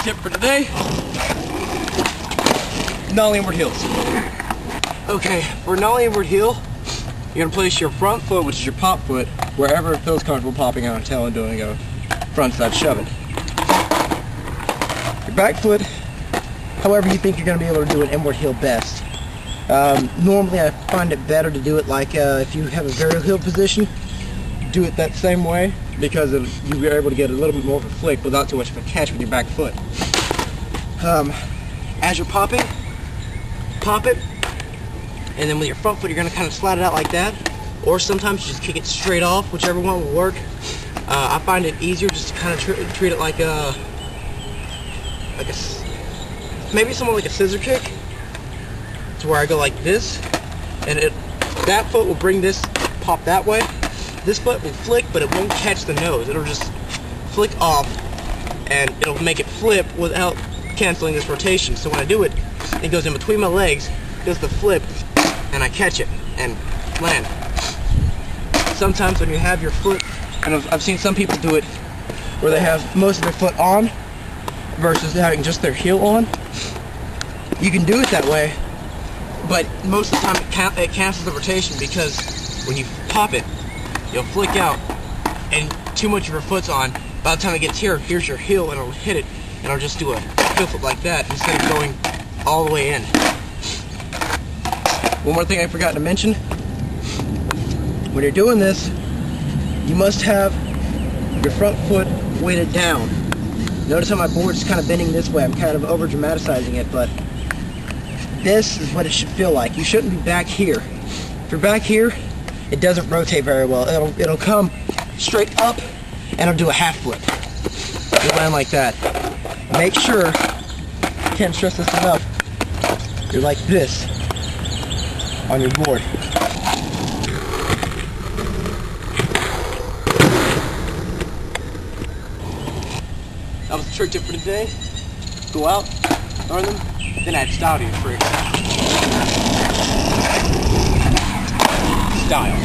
tip for today, nollie inward heels. Okay, for nollie inward heel, you're gonna place your front foot, which is your pop foot, wherever it feels comfortable popping on a tail and doing a front side shoving. Your back foot, however you think you're gonna be able to do an inward heel best. Normally I find it better to do it like if you have a varial heel position, do it that same way, because you're able to get a little bit more of a flick without too much of a catch with your back foot. As you're popping, pop it, and then with your front foot you're going to kind of slide it out like that, or sometimes you just kick it straight off, whichever one will work. I find it easier just to kind of treat it like maybe somewhat like a scissor kick, to where I go like this, and that foot will bring this pop that way. This foot will flick, but it won't catch the nose. It'll just flick off, and it'll make it flip without canceling this rotation. So when I do it, it goes in between my legs, does the flip, and I catch it and land. Sometimes when you have your foot, and I've seen some people do it where they have most of their foot on versus having just their heel on. You can do it that way, but most of the time it cancels the rotation, because when you pop it, you'll flick out, and too much of your foot's on. By the time it gets here, here's your heel, and it'll hit it, and it'll just do a heelflip like that instead of going all the way in. One more thing I forgot to mention: when you're doing this, you must have your front foot weighted down. Notice how my board's kind of bending this way. I'm kind of over dramatizing it, but this is what it should feel like. You shouldn't be back here. If you're back here, it doesn't rotate very well. It'll come straight up, and it'll do a half flip. You'll land like that. Make sure, can't stress this enough, you're like this on your board. That was the trick tip for today. Go out, learn them, then add style to your tricks. Style.